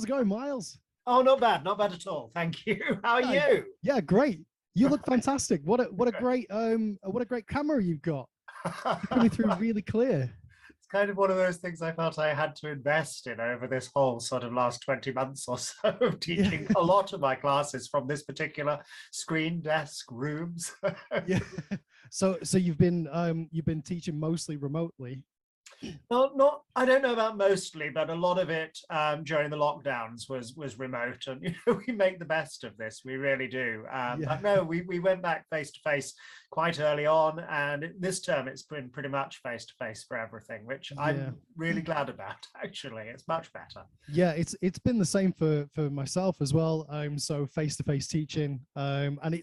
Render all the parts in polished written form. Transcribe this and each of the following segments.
How's it going, Miles? Oh, not bad at all. Thank you. How are you? Yeah, great. You look fantastic. What a great camera you've got. You're coming through really clear. It's kind of one of those things I felt I had to invest in over this whole sort of last 20 months or so of teaching a lot of my classes from this particular screen desk rooms. Yeah. So you've been teaching mostly remotely. Well, not, I don't know about mostly, but a lot of it during the lockdowns was remote, and we make the best of this. We really do. But no, we went back face to face quite early on, and this term it's been pretty much face to face for everything, which I'm really glad about. Actually, it's much better. Yeah, it's been the same for myself as well. So face to face teaching, and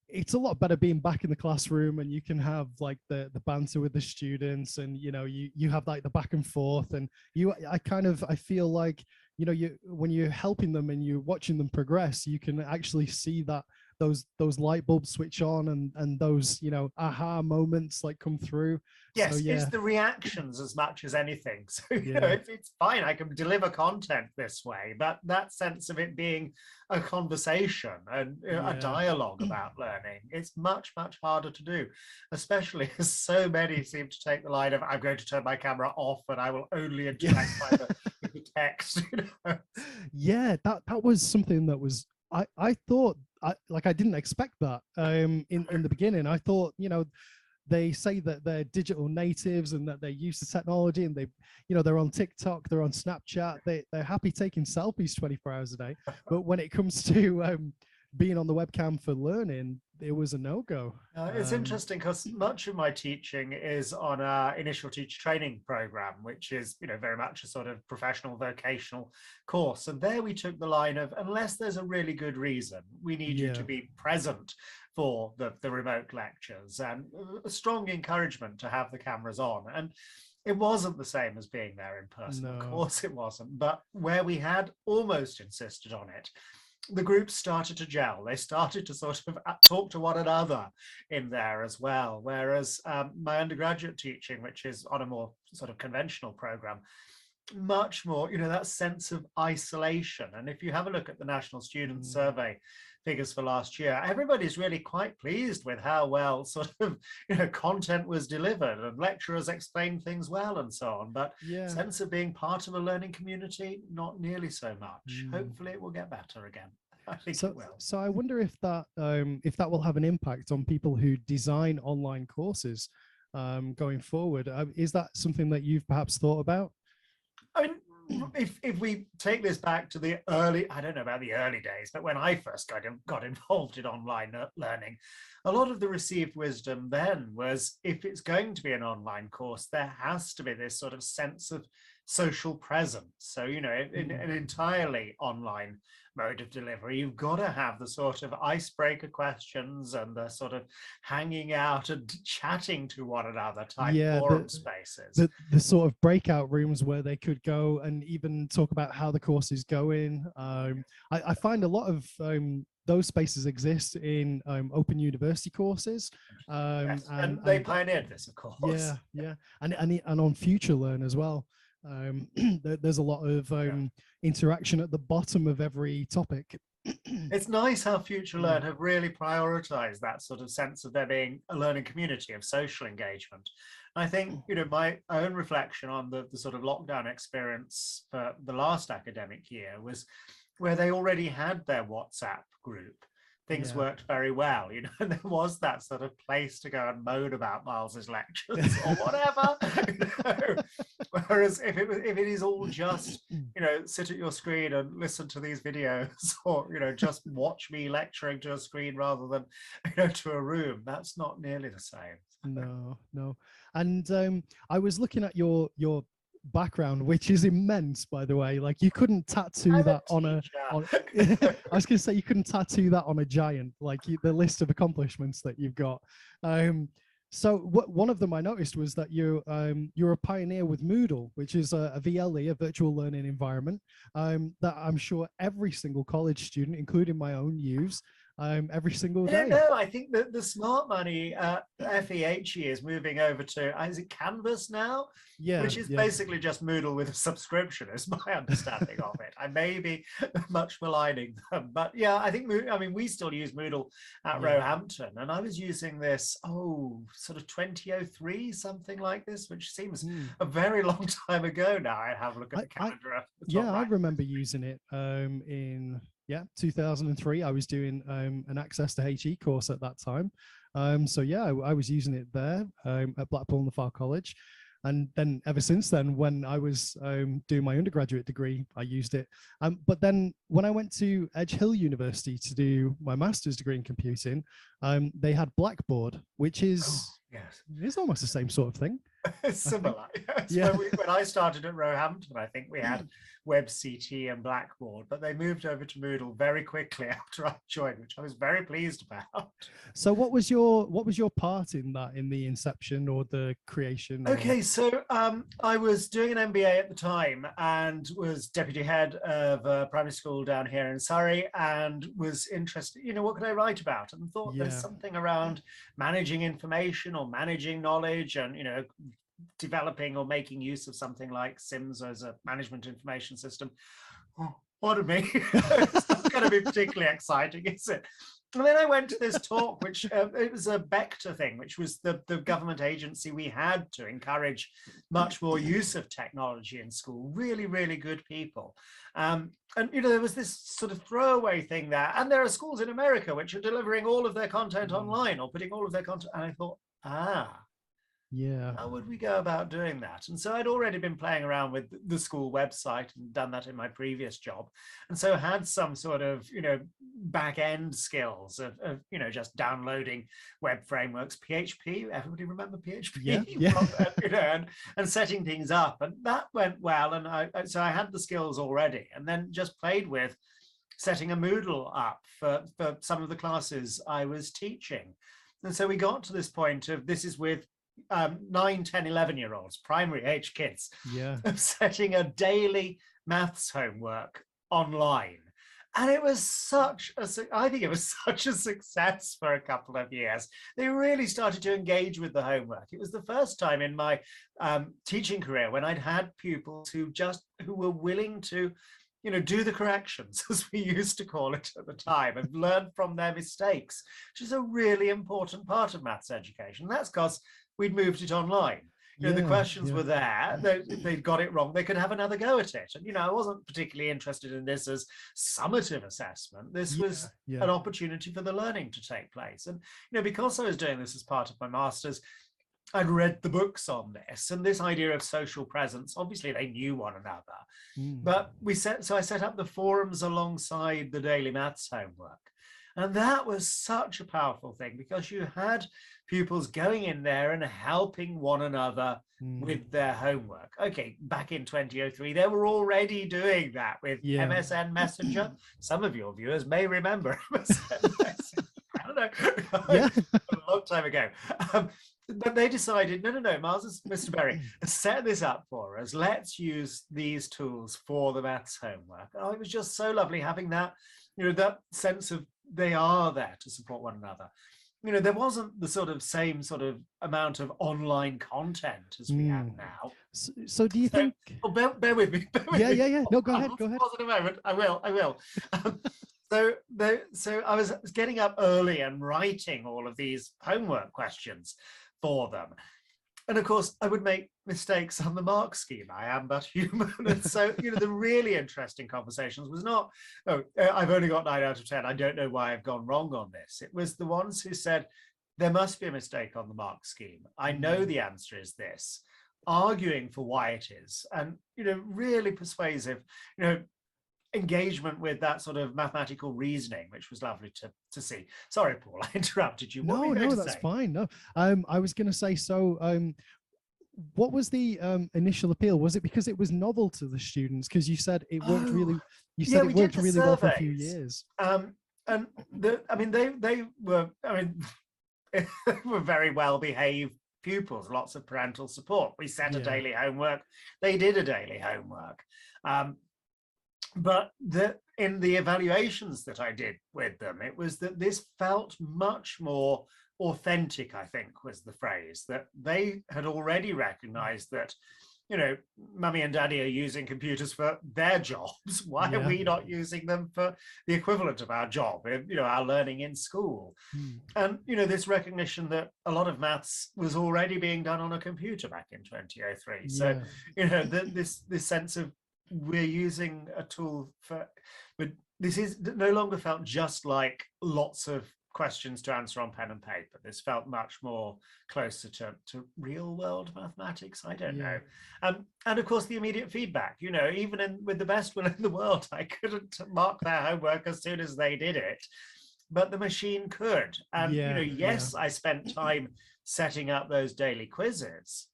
it's a lot better being back in the classroom, and you can have like the banter with the students, and you have like the back and forth, and I feel like when you're helping them and you're watching them progress, you can actually see that those light bulbs switch on, and those aha moments like come through. Yes, so, it's the reactions as much as anything. So if it's fine, I can deliver content this way, but that sense of it being a conversation and a dialogue about learning, it's much harder to do, especially as so many seem to take the line of I'm going to turn my camera off and I will only interact by the text. Yeah, that was something that was I thought I didn't expect that in the beginning. I thought they say that they're digital natives and that they're used to technology, and they're on TikTok, they're on Snapchat, they're happy taking selfies 24 hours a day. But when it comes to being on the webcam for learning, it was a no-go. It's interesting because much of my teaching is on an initial teacher training program, which is very much a sort of professional vocational course. And there we took the line of, unless there's a really good reason, we need you to be present for the remote lectures, and a strong encouragement to have the cameras on. And it wasn't the same as being there in person. No. Of course it wasn't. But where we had almost insisted on it, the groups started to gel. They started to sort of talk to one another in there as well. Whereas my undergraduate teaching, which is on a more sort of conventional program, much more, that sense of isolation. And if you have a look at the National Student Survey figures for last year, everybody's really quite pleased with how well sort of content was delivered, and lecturers explained things well and so on. But sense of being part of a learning community, not nearly so much. Hopefully it will get better again. I think it will. So I wonder if that will have an impact on people who design online courses going forward. Is that something that you've perhaps thought about? I mean, if we take this back to the early, I don't know about the early days, but when I first got involved in online learning, a lot of the received wisdom then was, if it's going to be an online course, there has to be this sort of sense of social presence. So, in an entirely online mode of delivery, you've got to have the sort of icebreaker questions and the sort of hanging out and chatting to one another type forum spaces. The sort of breakout rooms where they could go and even talk about how the course is going. I find a lot of those spaces exist in open university courses. And they pioneered this, of course. Yeah. And on Future Learn as well. There's a lot of interaction at the bottom of every topic. It's nice how Future Learn have really prioritized that sort of sense of there being a learning community of social engagement. And I think, my own reflection on the sort of lockdown experience for the last academic year was where they already had their WhatsApp group. Things worked very well, and there was that sort of place to go and moan about Miles's lectures or whatever. Whereas if it is all just, sit at your screen and listen to these videos, or, just watch me lecturing to a screen rather than, to a room, that's not nearly the same. No. And I was looking at your background, which is immense, by the way. Like, you couldn't tattoo that on I was gonna say, you couldn't tattoo that on a giant, like the list of accomplishments that you've got. So one of them I noticed was that you're a pioneer with Moodle, which is a VLE, a virtual learning environment, that I'm sure every single college student, including my own, use. every single I day. don't know. I think that the smart money FEHE is moving over to, is it Canvas now? Yeah, Which is yeah. basically just Moodle with a subscription, is my understanding of it. I may be much maligning them, but yeah, I think, I mean, we still use Moodle at Yeah. Roehampton, and I was using this, sort of 2003, something like this, which seems a very long time ago now. I have a look at the calendar at the top I right. remember using it in 2003. I was doing an access to HE course at that time. So yeah, I was using it there at Blackpool and the Far College. And then ever since then, when I was doing my undergraduate degree, I used it. But then when I went to Edge Hill University to do my master's degree in computing, they had Blackboard, which is it's almost the same sort of thing. Similar. Yeah. When I started at Roehampton, I think we had WebCT and Blackboard, but they moved over to Moodle very quickly after I joined, which I was very pleased about. So what was your part in that, in the inception or the creation? Okay, so I was doing an MBA at the time and was deputy head of a primary school down here in Surrey, and was interested, what could I write about? And thought there's something around managing information or managing knowledge, and developing or making use of something like SIMS as a management information system. Pardon me. It's not going to be particularly exciting, is it? And then I went to this talk, which it was a Vector thing, which was the government agency we had to encourage much more use of technology in school. Really, really good people. And, there was this sort of throwaway thing there. And there are schools in America which are delivering all of their content online, or putting all of their content. And I thought, yeah, how would we go about doing that? And so I'd already been playing around with the school website and done that in my previous job. And so had some sort of, back end skills of just downloading web frameworks, PHP. Everybody remember PHP? Yeah. And setting things up. And that went well. And so I had the skills already, and then just played with setting a Moodle up for some of the classes I was teaching. And so we got to this point of, this is with 9, 10, 11-year-olds, primary age kids, of setting a daily maths homework online. And it was I think it was such a success for a couple of years. They really started to engage with the homework. It was the first time in my teaching career when I'd had pupils who were willing to do the corrections, as we used to call it at the time, and learn from their mistakes, which is a really important part of maths education. That's because we'd moved it online. The questions were there. They'd got it wrong. They could have another go at it. And, I wasn't particularly interested in this as summative assessment. This was an opportunity for the learning to take place. And, because I was doing this as part of my master's, I'd read the books on this, and this idea of social presence, obviously they knew one another, but I set up the forums alongside the daily maths homework. And that was such a powerful thing, because you had pupils going in there and helping one another with their homework. Okay, back in 2003, they were already doing that with MSN Messenger. Some of your viewers may remember MSN Messenger. I don't know, a long time ago. But they decided, no, Mr. Berry, set this up for us. Let's use these tools for the maths homework. Oh, it was just so lovely having that, that sense of they are there to support one another. There wasn't the same sort of amount of online content as we have now. So do you think? Oh, bear with me. Yeah. No, go ahead. Pause in a moment. I will. So I was getting up early and writing all of these homework questions for them. And of course, I would make mistakes on the mark scheme. I am but human. And so, the really interesting conversations was not, I've only got 9 out of 10. I don't know why I've gone wrong on this. It was the ones who said, there must be a mistake on the mark scheme. I know the answer is this. Arguing for why it is. And, really persuasive, engagement with that sort of mathematical reasoning, which was lovely to see. Sorry, Paul, I interrupted you. No, that's fine. No, I was going to say, so what was the initial appeal? Was it because it was novel to the students? Because you said it worked really. You said it worked really well for a few years. And they were. They were very well behaved pupils. Lots of parental support. We set a daily homework. They did a daily homework. But in the evaluations that I did with them, it was that this felt much more authentic, I think was the phrase, that they had already recognized that, mummy and daddy are using computers for their jobs. Why are we not using them for the equivalent of our job, our learning in school? And, this recognition that a lot of maths was already being done on a computer back in 2003. So, this sense of we're using a tool but this is no longer felt just like lots of questions to answer on pen and paper. This felt much more closer to real world mathematics. I don't know. And of course, the immediate feedback, even with the best will in the world, I couldn't mark their homework as soon as they did it, but the machine could. And, yes, I spent time setting up those daily quizzes,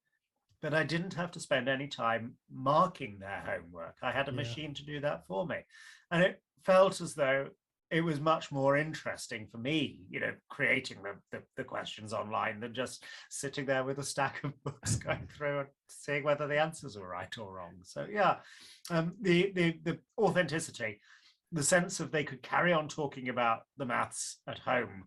but I didn't have to spend any time marking their homework. I had a machine to do that for me. And it felt as though it was much more interesting for me, creating the questions online than just sitting there with a stack of books going through and seeing whether the answers were right or wrong. So the authenticity, the sense of they could carry on talking about the maths at home,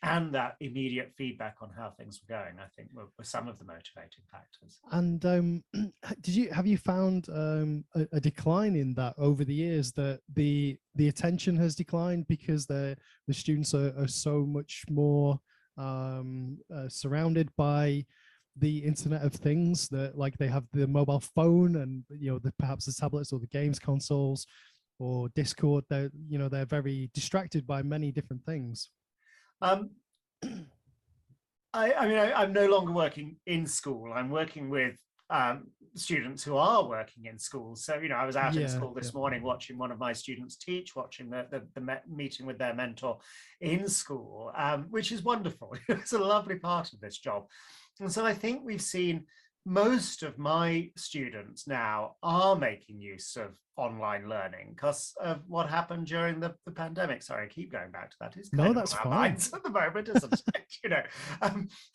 and that immediate feedback on how things were going, I think were some of the motivating factors. And have you found a decline in that over the years, that the attention has declined because the students are so much more surrounded by the Internet of Things, that like they have the mobile phone and perhaps the tablets or the games consoles or Discord? They're very distracted by many different things. I'm no longer working in school. I'm working with students who are working in school. So, I was out in school this morning watching one of my students teach, watching the meeting with their mentor in school, which is wonderful. It's a lovely part of this job. And so I think we've seen most of my students now are making use of online learning because of what happened during the pandemic. Sorry, I keep going back to that. It's kind of that's on our fine minds at the moment, isn't it?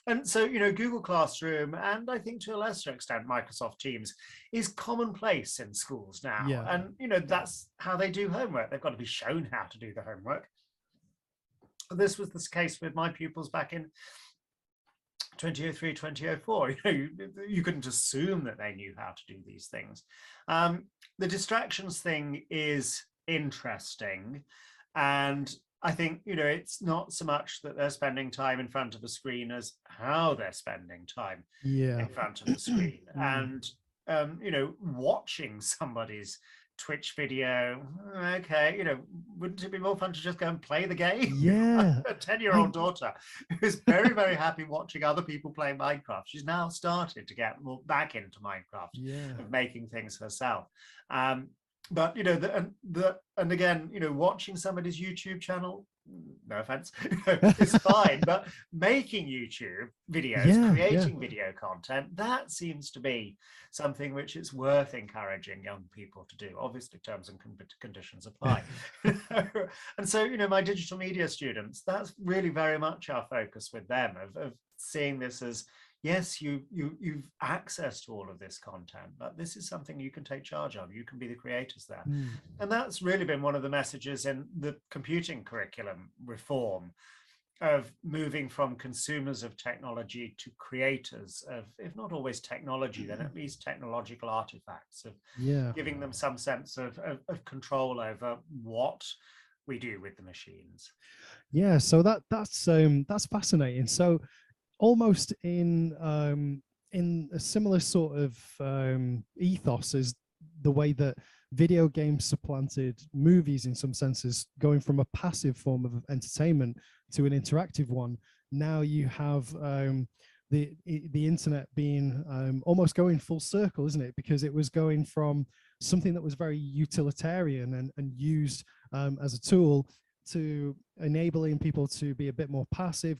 And so, Google Classroom, and I think to a lesser extent, Microsoft Teams is commonplace in schools now. And, that's how they do homework. They've got to be shown how to do the homework. This was the case with my pupils back in 2003, 2004. You couldn't assume that they knew how to do these things. The distractions thing is interesting, and I think it's not so much that they're spending time in front of a screen as how they're spending time in front of the screen. And watching somebody's Twitch video, okay, wouldn't it be more fun to just go and play the game? A 10-year-old daughter who's very, very happy watching other people playing Minecraft. She's now started to get more back into Minecraft, of making things herself. But and again, watching somebody's YouTube channel, no offense, is fine, but making YouTube videos, creating video content, that seems to be something which is worth encouraging young people to do. Obviously, terms and conditions apply. And so, my digital media students, that's really very much our focus with them, of seeing this as, yes, you've access to all of this content, but this is something you can take charge of. You can be the creators there. And that's really been one of the messages in the computing curriculum reform, of moving from consumers of technology to creators of, if not always technology, then at least technological artifacts, of giving them some sense of control over what we do with the machines. So that's fascinating. So almost in a similar sort of ethos as the way that video games supplanted movies in some senses, going from a passive form of entertainment to an interactive one. Now you have the internet being almost going full circle, isn't it? Because it was going from something that was very utilitarian and used as a tool, to enabling people to be a bit more passive,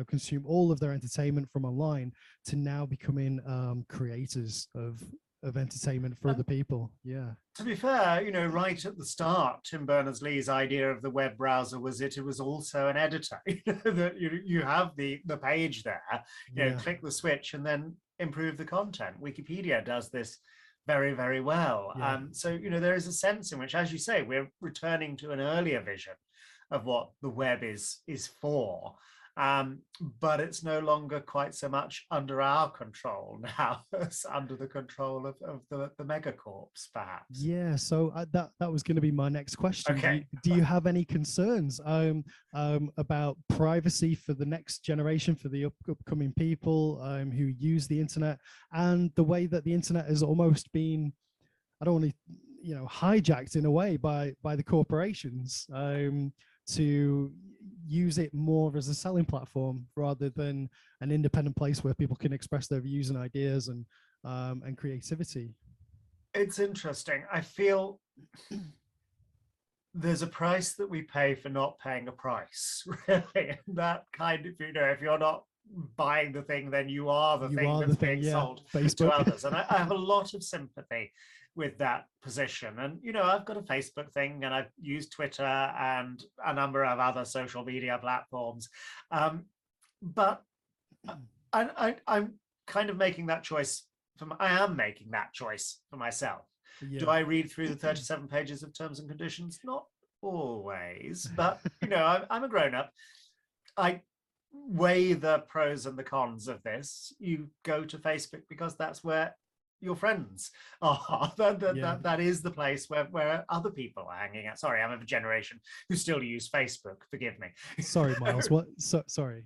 consume all of their entertainment from online, to now becoming creators of entertainment for other people. To be fair, right at the start, Tim Berners-Lee's idea of the web browser was it was also an editor. That you have the page there, click the switch and then improve the content. Wikipedia does this very, very well. Yeah. So, you know, there is a sense in which, as you say, we're returning to an earlier vision of what the web is for. But it's no longer quite so much under our control now as under the control of the megacorps, perhaps. Yeah, so that was going to be my next question. Okay. Do you have any concerns about privacy for the next generation, for the upcoming people who use the internet, and the way that the internet has almost been, I don't want to, you know, hijacked in a way by the corporations to use it more as a selling platform rather than an independent place where people can express their views and ideas and creativity? It's interesting. I feel there's a price that we pay for not paying a price, really. And that kind of, you know, if you're not buying the thing, then you are the thing that's being sold to others. And I have a lot of sympathy with that position. And, you know, I've got a Facebook thing and I've used Twitter and a number of other social media platforms. But I'm kind of making that choice. I am making that choice for myself. Yeah. Do I read through the 37 pages of terms and conditions? Not always, but, you know, I'm a grown-up. I weigh the pros and the cons of this. You go to Facebook because that's where your friends are. That is the place where other people are hanging out. Sorry, I'm of a generation who still use Facebook. Forgive me. Sorry, Miles. What? Sorry.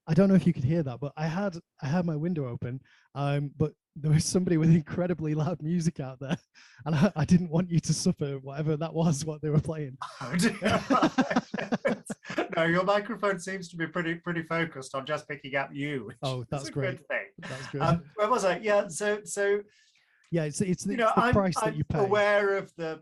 I don't know if you could hear that, but I had my window open, but there was somebody with incredibly loud music out there, and I didn't want you to suffer whatever that was, what they were playing. Oh, no, your microphone seems to be pretty focused on just picking up you. Oh, that's great. Good thing. That's good. Where was I? Yeah, so yeah, it's you know, the price that you pay. I'm aware of the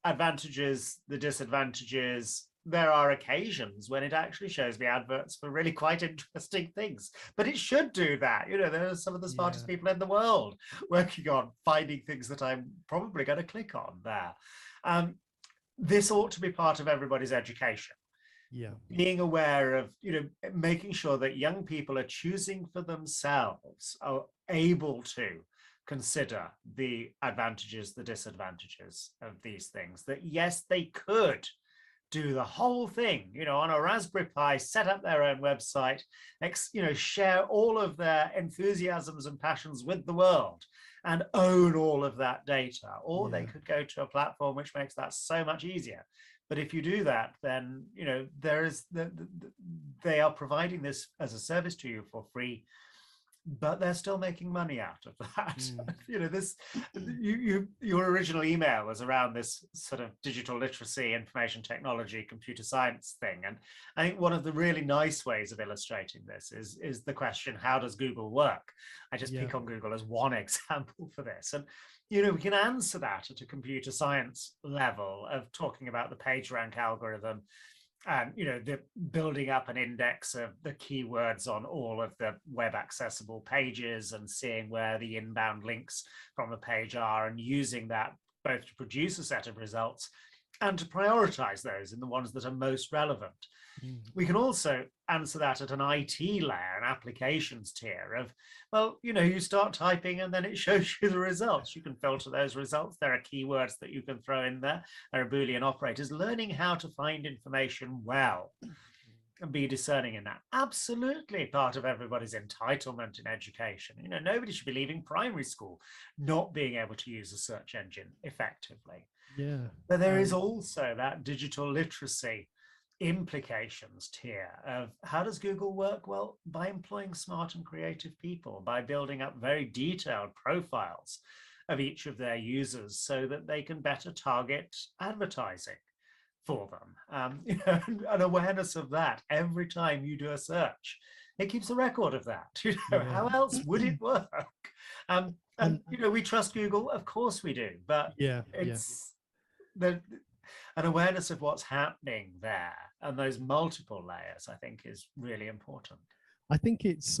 advantages, the disadvantages. There are occasions when it actually shows me adverts for really quite interesting things, but it should do that. You know, there are some of the smartest people in the world working on finding things that I'm probably going to click on there. This ought to be part of everybody's education. Yeah. Being aware of, you know, making sure that young people are choosing for themselves, are able to consider the advantages, the disadvantages of these things, that yes, they could do the whole thing, you know, on a Raspberry Pi, set up their own website, you know, share all of their enthusiasms and passions with the world and own all of that data. Or they could go to a platform which makes that so much easier. But if you do that, then, you know, they are providing this as a service to you for free, but they're still making money out of that. You know, your original email was around this sort of digital literacy, information technology, computer science thing. And I think one of the really nice ways of illustrating this is the question, how does Google work? I just pick on Google as one example for this. And, you know, we can answer that at a computer science level of talking about the PageRank algorithm, and, you know, the building up an index of the keywords on all of the web accessible pages and seeing where the inbound links from the page are, and using that both to produce a set of results and to prioritize those in the ones that are most relevant. We can also answer that at an IT layer, an applications tier of, well, you know, you start typing and then it shows you the results. You can filter those results. There are keywords that you can throw in there. There are Boolean operators. Learning how to find information well and be discerning in that. Absolutely part of everybody's entitlement in education. You know, nobody should be leaving primary school not being able to use a search engine effectively. Yeah. But there is also that digital literacy implications tier of how does Google work? Well, by employing smart and creative people, by building up very detailed profiles of each of their users so that they can better target advertising for them. You know, an awareness of that every time you do a search. It keeps a record of that. You know, how else would it work? And you know, we trust Google, of course we do, but it's an awareness of what's happening there and those multiple layers, I think, is really important. I think it's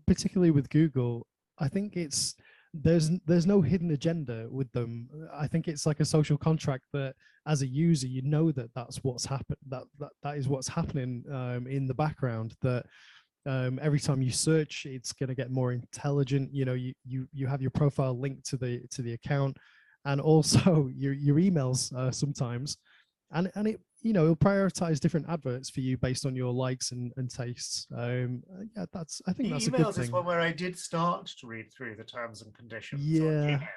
particularly with Google, I think it's there's no hidden agenda with them. I think it's like a social contract that as a user, you know that that's what's happened, that is what's happening in the background, that every time you search, it's going to get more intelligent. You know, you have your profile linked to the account, and also your emails sometimes, and it, you know, it'll prioritize different adverts for you based on your likes and tastes. Yeah, I think that's a good Emails is thing. one where I did start to read through the terms and conditions on Yeah. Gmail.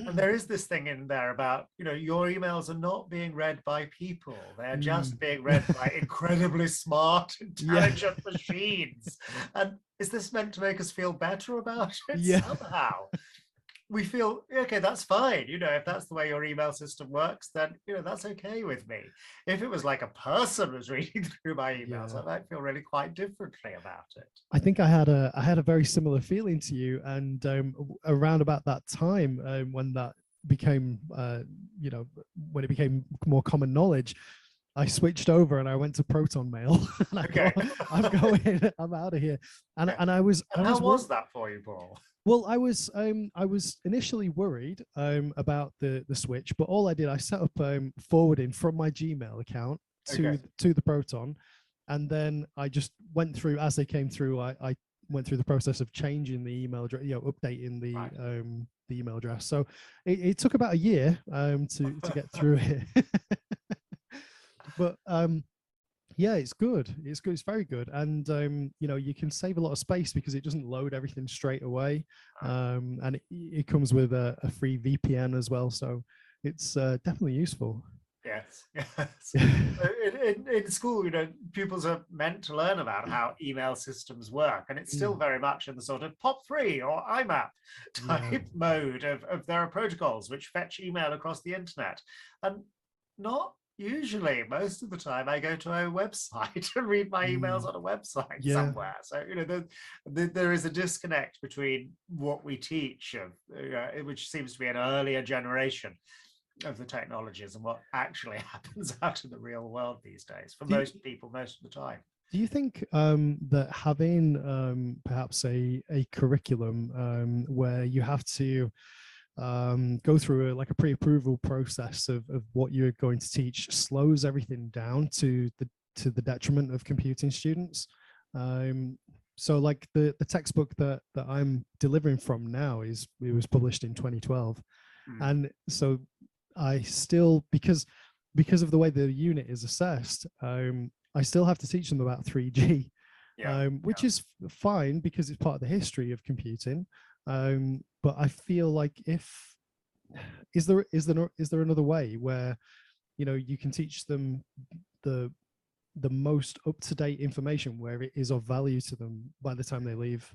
And there is this thing in there about, you know, your emails are not being read by people. They're just being read by incredibly smart, Yeah. intelligent machines. And is this meant to make us feel better about it? Yeah. Somehow we feel, okay, that's fine. You know, if that's the way your email system works, then, you know, that's okay with me. If it was like a person was reading through my emails, I might feel really quite differently about it. I think I had a very similar feeling to you, and around about that time, when that became, you know, when it became more common knowledge, I switched over and I went to Proton Mail. And I'm going, I'm out of here. And I was. How was that for you, Paul? Well, I was initially worried about the switch, but all I did, I set up forwarding from my Gmail account to the Proton, and then I just went through as they came through. I went through the process of changing the email address, you know, updating the email address. So it took about a year to get through it. But yeah, it's good. It's good. It's very good. And you know, you can save a lot of space because it doesn't load everything straight away. And it comes with a free VPN as well. So it's definitely useful. Yes, yes. In school, you know, pupils are meant to learn about how email systems work, and it's still very much in the sort of POP3 or IMAP type mode of there are protocols which fetch email across the internet. And not usually, most of the time, I go to a website and read my emails on a website somewhere. So, you know, there is a disconnect between what we teach, which seems to be an earlier generation of the technologies, and what actually happens out in the real world these days for most people most of the time. Do you think that having perhaps a curriculum where you have to go through like a pre-approval process of what you're going to teach slows everything down to the detriment of computing students? So like the textbook that I'm delivering from now it was published in 2012, and so I still, because of the way the unit is assessed, I still have to teach them about 3G, which is fine because it's part of the history of computing. But I feel like is there another way where, you know, you can teach them the most up-to-date information where it is of value to them by the time they leave?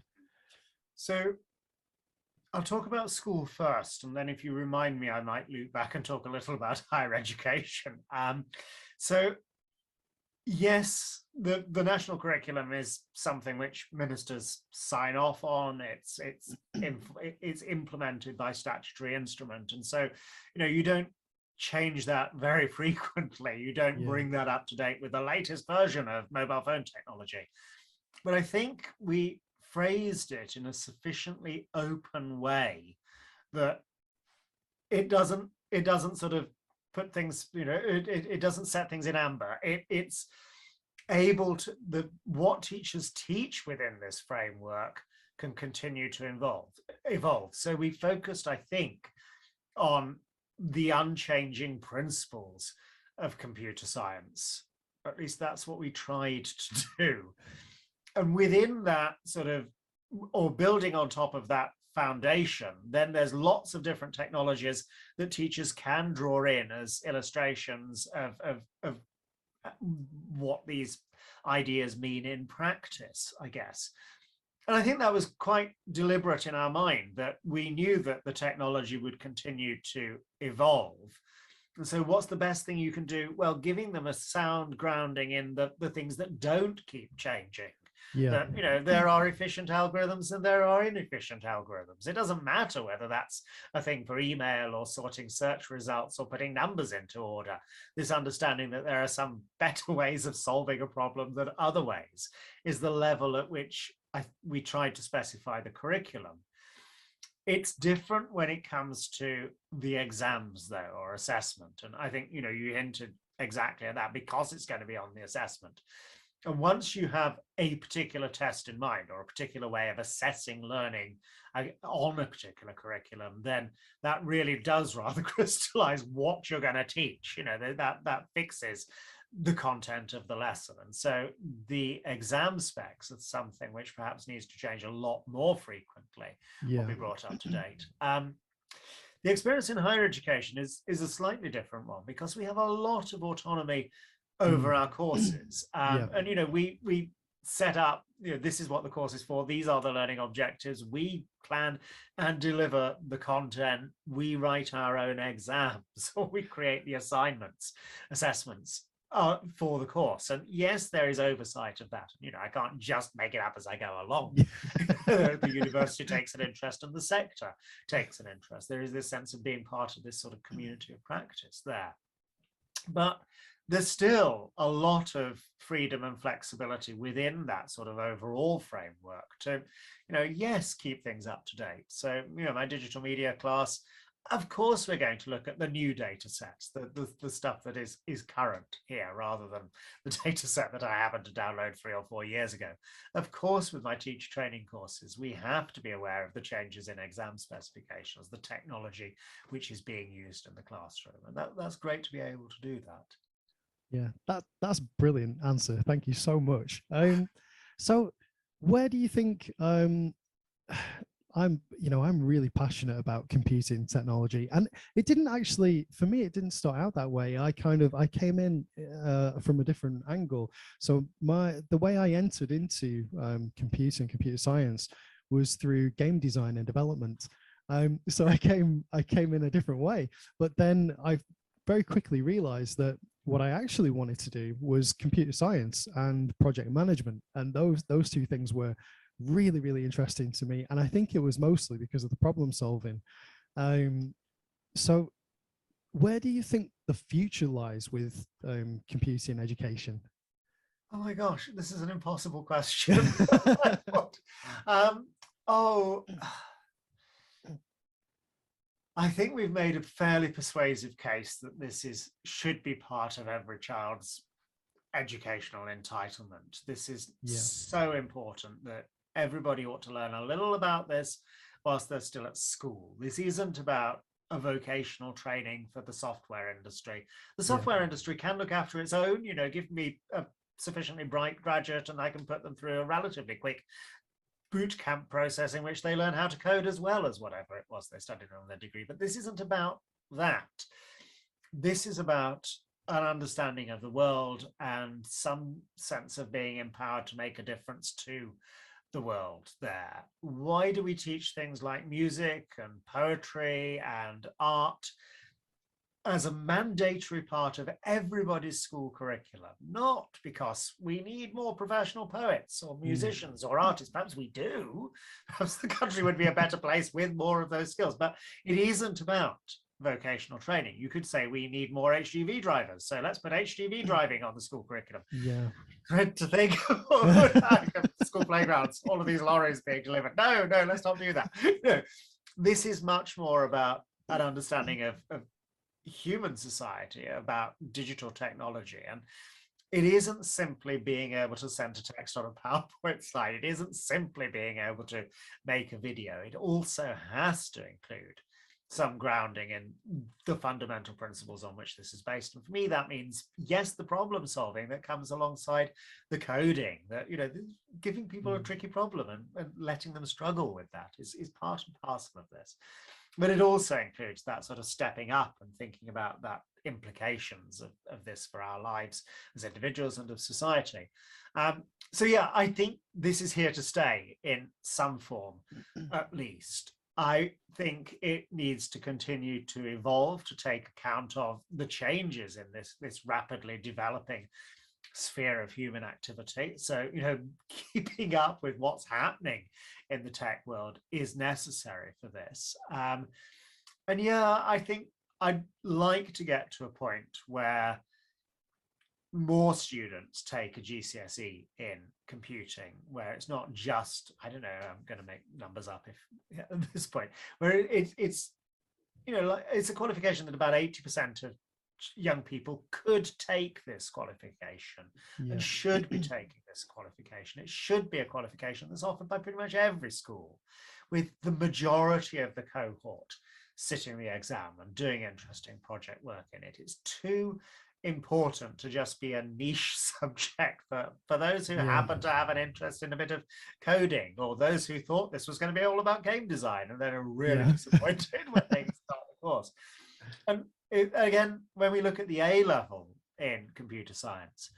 So I'll talk about school first, and then if you remind me, I might loop back and talk a little about higher education. So yes, the national curriculum is something which ministers sign off on. It's implemented by statutory instrument, and so, you know, you don't change that very frequently. You don't bring that up to date with the latest version of mobile phone technology. But I think we phrased it in a sufficiently open way that it doesn't sort of put things, you know, it doesn't set things in amber. It's able to, what teachers teach within this framework can continue to evolve. So we focused, I think, on the unchanging principles of computer science. At least that's what we tried to do. And within that sort of, or building on top of that foundation, then there's lots of different technologies that teachers can draw in as illustrations of what these ideas mean in practice, I guess. And I think that was quite deliberate in our mind, that we knew that the technology would continue to evolve. And so what's the best thing you can do? Well, giving them a sound grounding in the things that don't keep changing. That, you know, there are efficient algorithms and there are inefficient algorithms. It doesn't matter whether that's a thing for email or sorting search results or putting numbers into order. This understanding that there are some better ways of solving a problem than other ways is the level at which we tried to specify the curriculum. It's different when it comes to the exams, though, or assessment. And I think, you know, you hinted exactly at that, because it's going to be on the assessment. And once you have a particular test in mind or a particular way of assessing learning on a particular curriculum, then that really does rather crystallize what you're going to teach. You know, that fixes the content of the lesson. And so the exam specs is something which perhaps needs to change a lot more frequently or be brought up to date. The experience in higher education is a slightly different one because we have a lot of autonomy over our courses. And, you know, we set up, you know, this is what the course is for. These are the learning objectives. We plan and deliver the content. We write our own exams, or we create the assignments, assessments for the course. And yes, there is oversight of that. You know, I can't just make it up as I go along. The university takes an interest and the sector takes an interest. There is this sense of being part of this sort of community of practice there. But there's still a lot of freedom and flexibility within that sort of overall framework to, you know, yes, keep things up to date. So, you know, my digital media class, of course, we're going to look at the new data sets, the stuff that is current here, rather than the data set that I happened to download 3 or 4 years ago. Of course, with my teacher training courses, we have to be aware of the changes in exam specifications, the technology which is being used in the classroom. And that's great to be able to do that. Yeah, that's brilliant answer. Thank you so much. So where do you think I'm really passionate about computing technology, and it didn't actually, for me, it didn't start out that way. I came in from a different angle. So the way I entered into computer science was through game design and development. So I came in a different way, but then I very quickly realized that what I actually wanted to do was computer science and project management, and those two things were really, really interesting to me. And I think it was mostly because of the problem solving. So where do you think the future lies with computing education? Oh my gosh, this is an impossible question. I think we've made a fairly persuasive case that this should be part of every child's educational entitlement. This is so important that everybody ought to learn a little about this whilst they're still at school. This isn't about a vocational training for the software industry. The software industry can look after its own. You know, give me a sufficiently bright graduate and I can put them through a relatively quick boot camp process in which they learn how to code as well as whatever it was they studied on their degree. But this isn't about that. This is about an understanding of the world and some sense of being empowered to make a difference to the world there. Why do we teach things like music and poetry and art as a mandatory part of everybody's school curriculum? Not because we need more professional poets or musicians or artists. Perhaps we do. Perhaps the country would be a better place with more of those skills. But it isn't about vocational training. You could say we need more HGV drivers. So let's put HGV driving on the school curriculum. Yeah. To think of school playgrounds, all of these lorries being delivered. No, let's not do that. No, this is much more about an understanding of human society, about digital technology. And it isn't simply being able to send a text on a PowerPoint slide. It isn't simply being able to make a video. It also has to include some grounding in the fundamental principles on which this is based. And for me, that means, yes, the problem solving that comes alongside the coding, that, you know, giving people a tricky problem and letting them struggle with that is part and parcel of this. But it also includes that sort of stepping up and thinking about that implications of this for our lives as individuals and of society. So yeah, I think this is here to stay in some form, at least. I think it needs to continue to evolve to take account of the changes in this rapidly developing sphere of human activity. So, you know, keeping up with what's happening in the tech world is necessary for this. And yeah, I think I'd like to get to a point where more students take a GCSE in computing, where it's not just, I don't know, I'm going to make numbers up at this point, where it's, you know, like, it's a qualification that about 80% of young people could take this qualification and should be taking this qualification. It should be a qualification that's offered by pretty much every school, with the majority of the cohort sitting the exam and doing interesting project work in it. It's too important to just be a niche subject for those who happen to have an interest in a bit of coding, or those who thought this was going to be all about game design and then are really disappointed when they start the course. And again, when we look at the A level in computer science,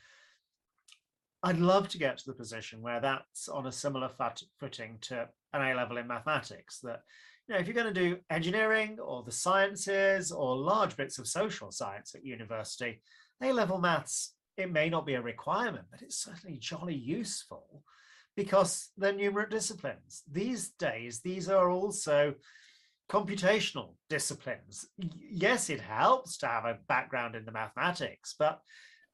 I'd love to get to the position where that's on a similar footing to an A level in mathematics, that if you're going to do engineering or the sciences or large bits of social science at university, A-level maths, it may not be a requirement, but it's certainly jolly useful because they're numerate disciplines. These days, these are also computational disciplines. Yes, it helps to have a background in the mathematics, but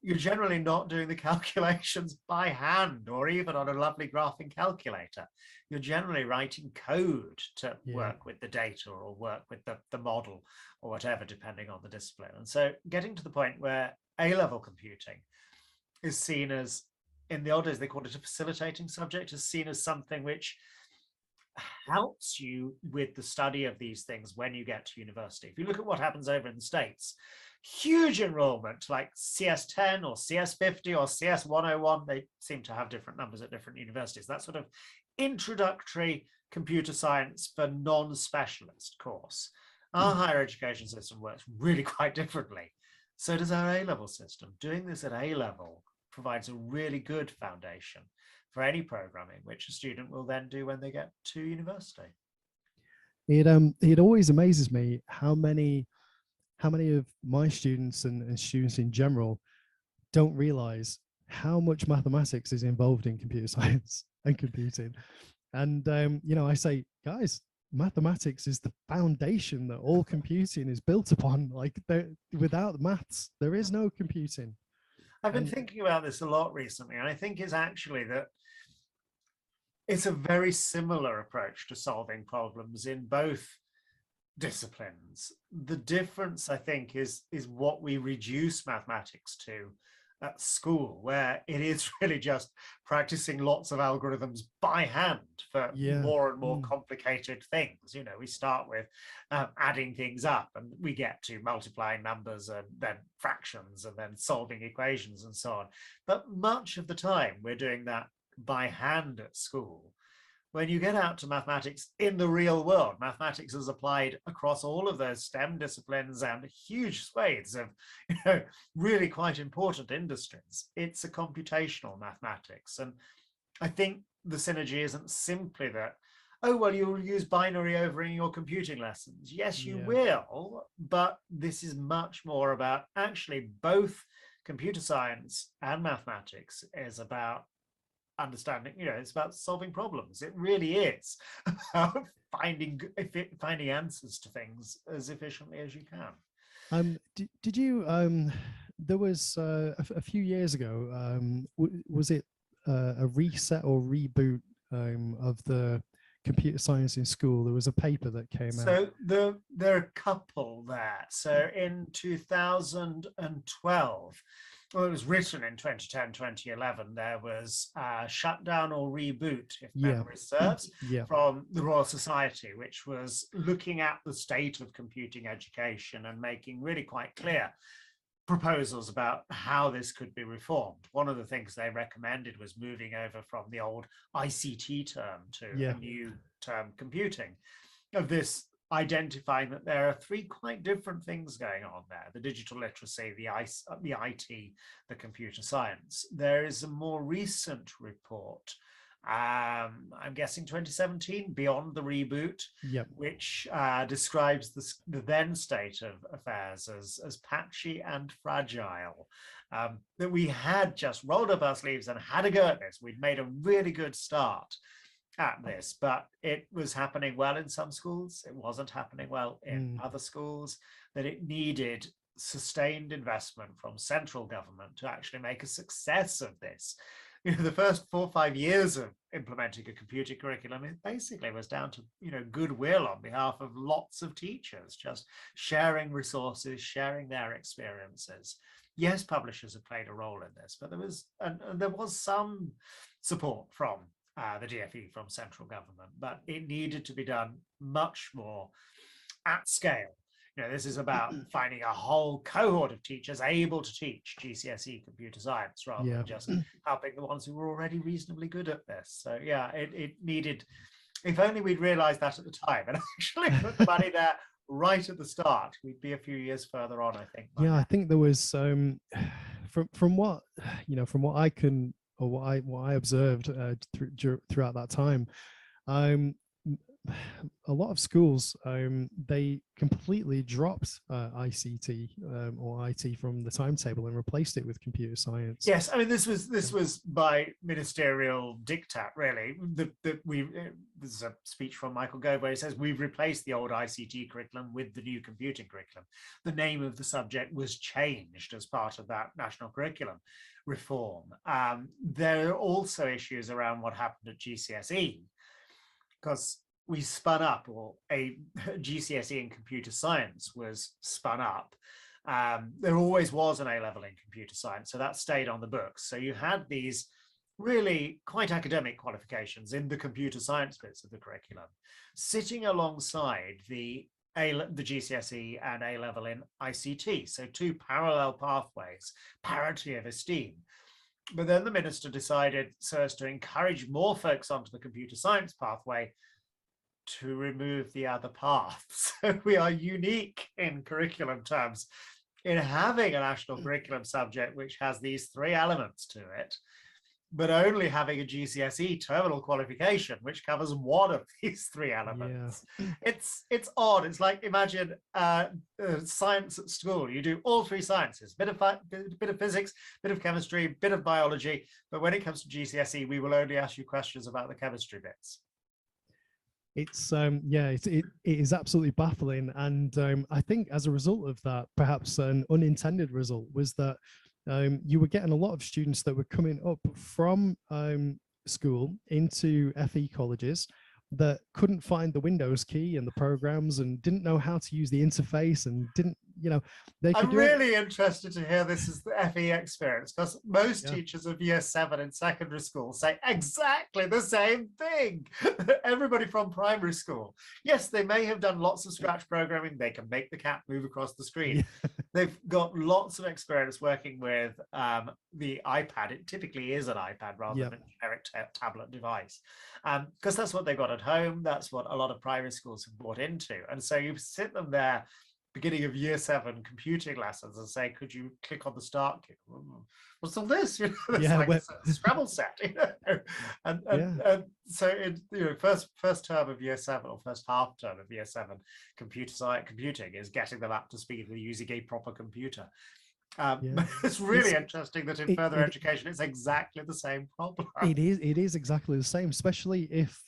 you're generally not doing the calculations by hand or even on a lovely graphing calculator. You're generally writing code to work with the data or work with the model or whatever, depending on the discipline. And so getting to the point where A-level computing is seen as, in the old days, they called it a facilitating subject, is seen as something which helps you with the study of these things when you get to university. If you look at what happens over in the States, huge enrollment like CS10 or CS50 or CS101, they seem to have different numbers at different universities. That sort of introductory computer science for non-specialist course. Our higher education system works really quite differently. So does our A-level system. Doing this at A-level provides a really good foundation for any programming, which a student will then do when they get to university. It always amazes me how many of my students and students in general don't realize how much mathematics is involved in computer science and computing. And I say, guys, mathematics is the foundation that all computing is built upon. Like, without maths, there is no computing. I've been thinking about this a lot recently, and I think it's actually that it's a very similar approach to solving problems in both disciplines. The difference, I think, is what we reduce mathematics to at school, where it is really just practicing lots of algorithms by hand for more and more complicated things. We start with adding things up, and we get to multiplying numbers and then fractions and then solving equations and so on. But much of the time we're doing that by hand at school. When you get out to mathematics in the real world, mathematics is applied across all of those STEM disciplines and huge swathes of really quite important industries. It's a computational mathematics. And I think the synergy isn't simply that, oh, well, you'll use binary over in your computing lessons. Yes, you will, but this is much more about actually both computer science and mathematics is about understanding, it's about solving problems. It really is about finding answers to things as efficiently as you can. Did you there was a few years ago, was it a reset or reboot of the computer science in school? There was a paper that came out. So there are a couple there. So in 2012, well, it was written in 2010, 2011, there was a shutdown or reboot, if memory serves, from the Royal Society, which was looking at the state of computing education and making really quite clear proposals about how this could be reformed. One of the things they recommended was moving over from the old ICT term to a new term, computing. Of this, identifying that there are three quite different things going on there: the digital literacy, the IT, the computer science. There is a more recent report, I'm guessing 2017, Beyond the Reboot, which describes the then state of affairs as patchy and fragile. That we had just rolled up our sleeves and had a go at this. We'd made a really good start at this, but it was happening well in some schools. It wasn't happening well in other schools. That it needed sustained investment from central government to actually make a success of this. the first 4 or 5 years of implementing a computer curriculum, it basically was down to, goodwill on behalf of lots of teachers, just sharing resources, sharing their experiences. Yes, publishers have played a role in this, but there was some support from the DFE, from central government, but it needed to be done much more at scale. This is about finding a whole cohort of teachers able to teach GCSE computer science rather than just helping the ones who were already reasonably good at this. So yeah, it needed, if only we'd realized that at the time and actually put the money there right at the start, we'd be a few years further on, I think. Yeah, I think there was from what I can, or what I observed throughout that time, a lot of schools, they completely dropped ICT or IT from the timetable and replaced it with computer science. Yes, I mean this was by ministerial diktat, really. This is a speech from Michael Gove where he says we've replaced the old ICT curriculum with the new computing curriculum. The name of the subject was changed as part of that national curriculum reform. There are also issues around what happened at GCSE, because we spun up, or a GCSE in computer science was spun up. There always was an A-level in computer science, so that stayed on the books. So you had these really quite academic qualifications in the computer science bits of the curriculum, sitting alongside the GCSE and A-level in ICT. So two parallel pathways, parity of esteem. But then the minister decided, so as to encourage more folks onto the computer science pathway, to remove the other path. So we are unique in curriculum terms in having a national curriculum subject which has these three elements to it, but only having a GCSE terminal qualification which covers one of these three elements. Yeah. It's odd. It's like, imagine science at school. You do all three sciences, bit of physics, bit of chemistry, bit of biology, but when it comes to GCSE, we will only ask you questions about the chemistry bits. It's it is absolutely baffling, and I think as a result of that, perhaps an unintended result was that you were getting a lot of students that were coming up from school into FE colleges that couldn't find the Windows key and the programs and didn't know how to use the interface and didn't, they could. I'm really interested to hear this as the FE experience, because most teachers of year 7 in secondary school say exactly the same thing. Everybody from primary school. Yes, they may have done lots of scratch programming. They can make the cat move across the screen. Yeah. They've got lots of experience working with the iPad. It typically is an iPad rather than a generic tablet device, because that's what they got at home. That's what a lot of primary schools have bought into. And so you sit them there beginning of year 7 computing lessons and say, could you click on the start key? What's all this? It's like a Scrabble set. And so in first term of year 7, or first half term of year 7, computing is getting them up to speed with using a proper computer. It's really interesting that in further education it's exactly the same problem. It is exactly the same, especially if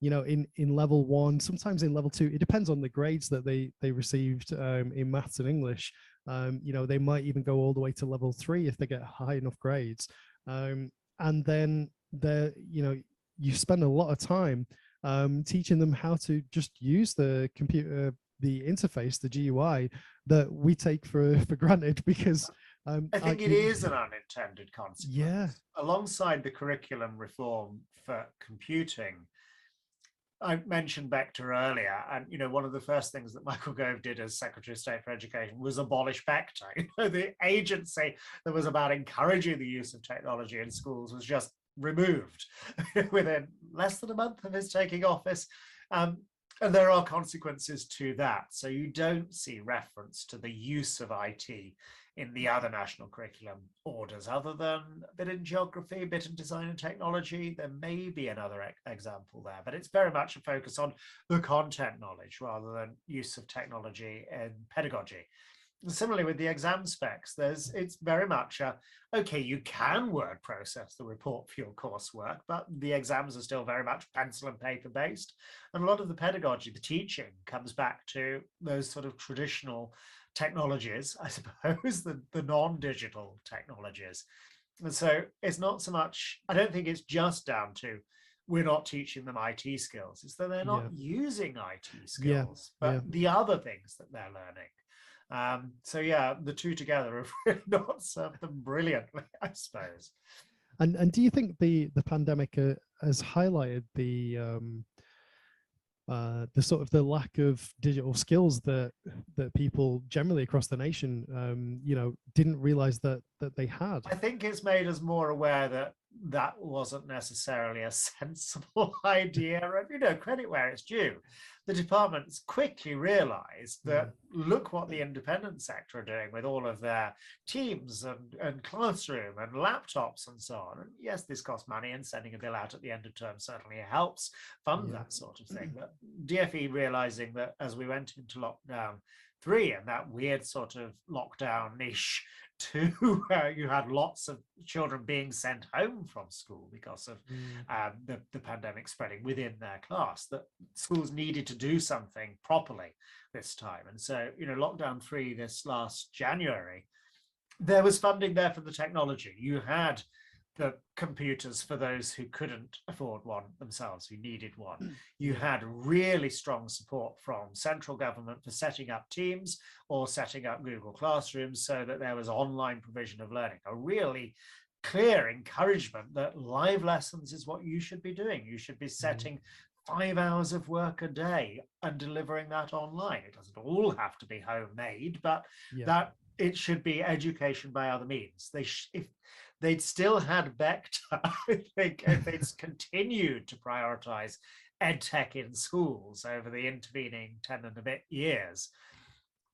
in level 1, sometimes in level 2, it depends on the grades that they received in maths and English. They might even go all the way to level 3 if they get high enough grades, and then you spend a lot of time teaching them how to just use the computer, the interface, the GUI that we take for granted, because I think it is an unintended consequence. Yeah. Alongside the curriculum reform for computing, I mentioned Vector earlier, and one of the first things that Michael Gove did as Secretary of State for Education was abolish Vector. The agency that was about encouraging the use of technology in schools was just removed within less than a month of his taking office. And there are consequences to that. So you don't see reference to the use of IT in the other national curriculum orders, other than a bit in geography, a bit in design and technology. There may be another example there, but it's very much a focus on the content knowledge rather than use of technology in pedagogy. Similarly with the exam specs, it's very much okay, you can word process the report for your coursework, but the exams are still very much pencil and paper based. And a lot of the pedagogy, the teaching, comes back to those sort of traditional technologies, I suppose, the non-digital technologies. And so it's not so much, I don't think it's just down to we're not teaching them IT skills. It's that they're not using IT skills, but the other things that they're learning. So yeah, the two together have really not served them brilliantly, I suppose. And do you think the pandemic has highlighted the sort of the lack of digital skills that people generally across the nation, you know, didn't realize that they had? I think it's made us more aware that that wasn't necessarily a sensible idea. You know, credit where it's due. The departments quickly realized that look what the independent sector are doing with all of their teams and classroom and laptops and so on. And yes, this costs money, and sending a bill out at the end of term certainly helps fund that sort of thing. But DFE realizing that as we went into lockdown 3 and that weird sort of lockdown niche to you had lots of children being sent home from school because of the pandemic spreading within their class, that schools needed to do something properly this time. And so, you know, lockdown 3 this last January, there was funding there for the technology. You had the computers for those who couldn't afford one themselves, who needed one. You had really strong support from central government for setting up teams or setting up Google Classrooms so that there was online provision of learning, a really clear encouragement that live lessons is what you should be doing. You should be setting 5 hours of work a day and delivering that online. It doesn't all have to be homemade, but that it should be education by other means. If they'd still had better, I think, if they'd continued to prioritize EdTech in schools over the intervening 10 and a bit years,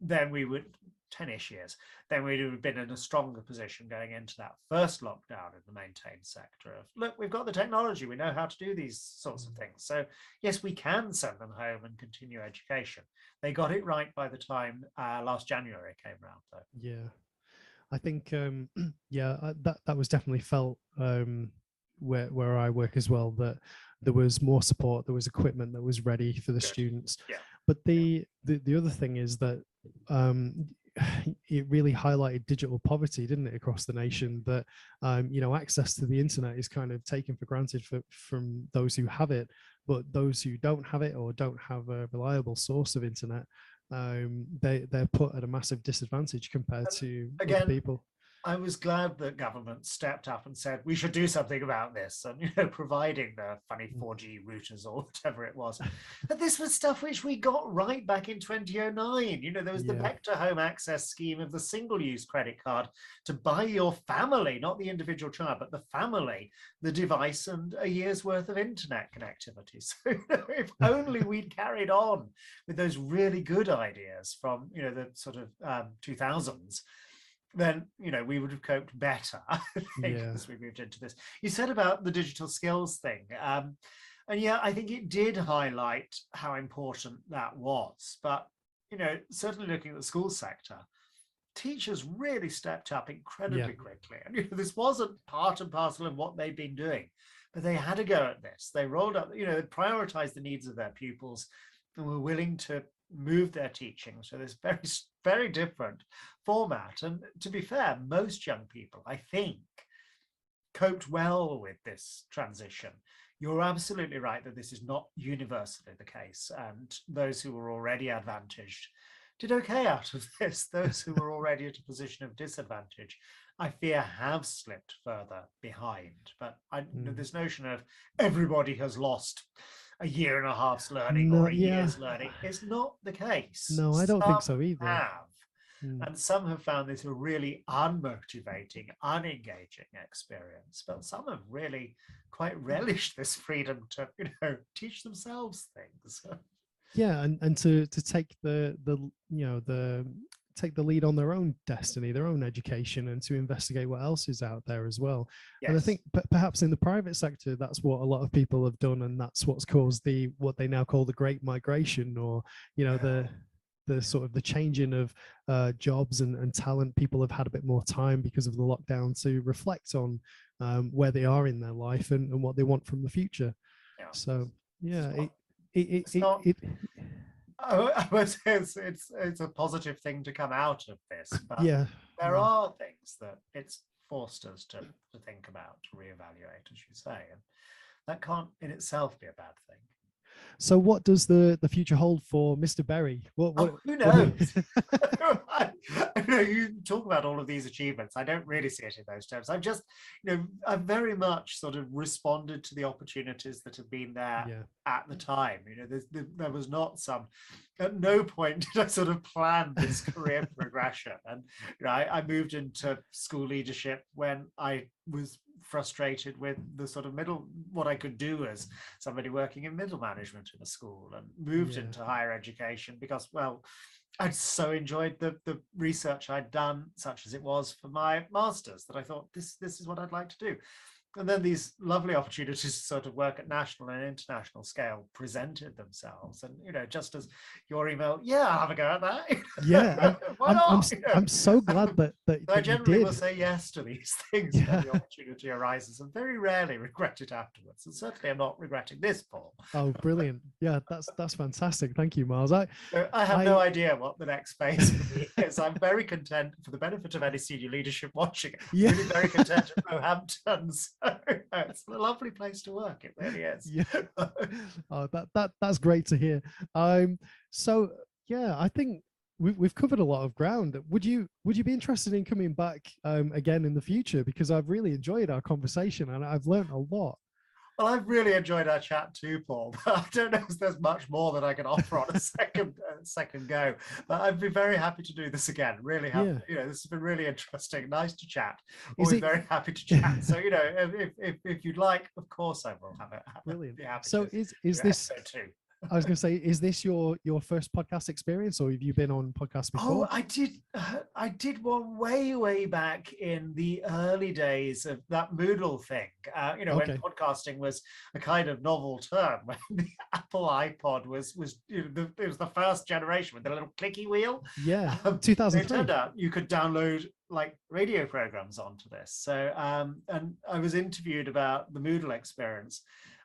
then we would, 10-ish years, then we'd have been in a stronger position going into that first lockdown in the maintained sector of, look, we've got the technology, we know how to do these sorts of things. So yes, we can send them home and continue education. They got it right by the time last January came around, though. Yeah. I think, that was definitely felt where I work as well, that there was more support, there was equipment that was ready for the students. But the other thing is that it really highlighted digital poverty, didn't it, across the nation, that you know, access to the internet is kind of taken for granted from those who have it, but those who don't have it or don't have a reliable source of internet, they're put at a massive disadvantage compared to other people. I was glad that government stepped up and said we should do something about this, and, you know, providing the funny 4G routers or whatever it was. But this was stuff which we got right back in 2009. You know, there was the Back to Home Access scheme of the single-use credit card to buy your family, not the individual child, but the family, the device and a year's worth of internet connectivity. So, you know, if only we'd carried on with those really good ideas from, you know, the sort of 2000s, then, you know, we would have coped better, I think, as we moved into this. You said about the digital skills thing. And yeah, I think it did highlight how important that was. But, you know, certainly looking at the school sector, teachers really stepped up incredibly quickly. And, you know, this wasn't part and parcel of what they'd been doing, but they had to go at this. They rolled up, you know, prioritized the needs of their pupils and were willing to move their teaching. So this very, very different format. And to be fair, most young people, I think, coped well with this transition. You're absolutely right that this is not universally the case. And those who were already advantaged did okay out of this. Those who were already at a position of disadvantage, I fear, have slipped further behind. But this notion of everybody has lost a year and a half's learning or a year's learning, it's not the case. No, I don't think so either. Have. And some have found this a really unmotivating, unengaging experience, but some have really quite relished this freedom to, you know, teach themselves things. Yeah, and to take the you know, take the lead on their own destiny, their own education, and to investigate what else is out there as well. And I think perhaps in the private sector, that's what a lot of people have done, and that's what's caused what they now call the Great Migration, or, you know, the sort of the changing of jobs and talent. People have had a bit more time because of the lockdown to reflect on where they are in their life and what they want from the future. So yeah, I would say it's a positive thing to come out of this, but there are things that it's forced us to think about, to reevaluate, as you say. And that can't in itself be a bad thing. So what does the future hold for Mr. Berry? Who knows? You talk about all of these achievements. I don't really see it in those terms. I've just, I've very much sort of responded to the opportunities that have been there at the time. There was not at no point did I sort of plan this career progression. And I moved into school leadership when I was frustrated with the sort of what I could do as somebody working in middle management in a school, and moved into higher education because, well, I'd so enjoyed the research I'd done, such as it was for my master's, that I thought this is what I'd like to do. And then these lovely opportunities to sort of work at national and international scale presented themselves. And, just as your email, I'll have a go at that. Yeah, why not? I'm so glad that I generally you did. will say yes to these things when the opportunity arises, and very rarely regret it afterwards. And certainly I'm not regretting this, Paul. Oh, brilliant. Yeah, that's fantastic. Thank you, Miles. I have no idea what the next phase for me is. I'm very content, for the benefit of any senior leadership watching, really very content at Roehampton. It's a lovely place to work. It really is. Oh, that's great to hear. So I think we've covered a lot of ground. Would you be interested in coming back again in the future? Because I've really enjoyed our conversation and I've learned a lot. Well, I've really enjoyed our chat too, Paul. But I don't know if there's much more that I can offer on a second go. But I'd be very happy to do this again. Really happy. This has been really interesting. Nice to chat. Always very happy to chat. So if you'd like, of course I will have it. Brilliant. So is this? I was going to say, is this your first podcast experience, or have you been on podcasts before? Oh, I did one way back in the early days of that Moodle thing. When podcasting was a kind of novel term, when the Apple iPod was it was the first generation with the little clicky wheel. 2003. It turned out you could download like radio programs onto this. So and I was interviewed about the Moodle experience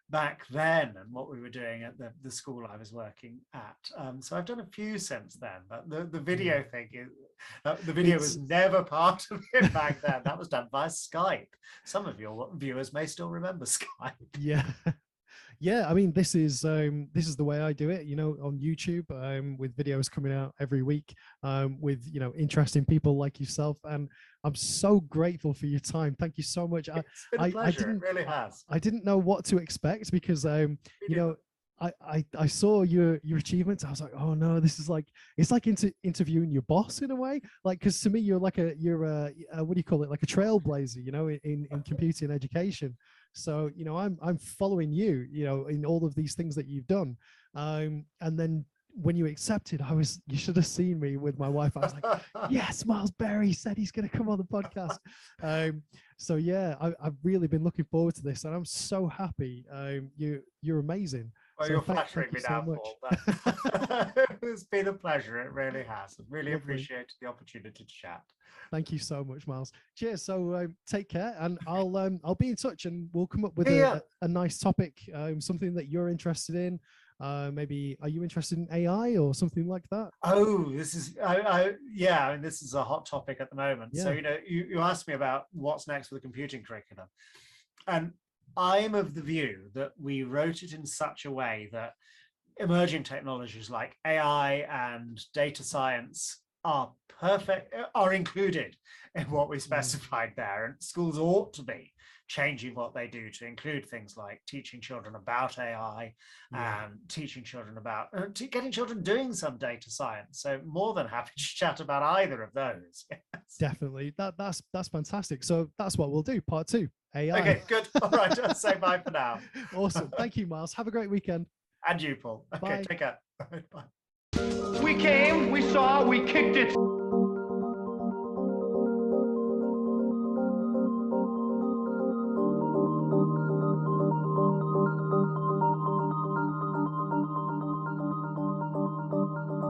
back then and what we were doing at the school I was working at. So I've done a few since then, but the video thing is, the video was never part of it back then. That was done via Skype. Some of your viewers may still remember Skype. I mean, this is the way I do it, on YouTube, with videos coming out every week, with interesting people like yourself, and I'm so grateful for your time. Thank you so much. It's been a pleasure. It really has. I didn't know what to expect because I saw your achievements. I was like, oh no, this is it's like interviewing your boss in a way. Like, because to me, you're what do you call it? Like a trailblazer, in computing education. So, I'm following you, in all of these things that you've done. And then when you accepted, you should have seen me with my wife. I was like, yes, Miles Berry said he's going to come on the podcast. So I've really been looking forward to this, and I'm so happy. You're amazing. Well, you're flattering me now, Paul. It's been a pleasure. It really has. I really appreciate the opportunity to chat. Thank you so much, Miles. Cheers. So take care, and I'll be in touch, and we'll come up with a nice topic, something that you're interested in. Maybe are you interested in AI or something like that? Oh, this is this is a hot topic at the moment. So you asked me about what's next for the computing curriculum, and I'm of the view that we wrote it in such a way that emerging technologies like AI and data science are included in what we specified there, and schools ought to be changing what they do to include things like teaching children about AI and teaching children about getting children doing some data science. So more than happy to chat about either of those. Definitely. That's fantastic. So that's what we'll do. Part 2, AI. Okay, good. All right, I'll say bye for now. Awesome. Thank you, Miles. Have a great weekend. And you, Paul. Okay, take care. Bye. We came, we saw, we kicked it.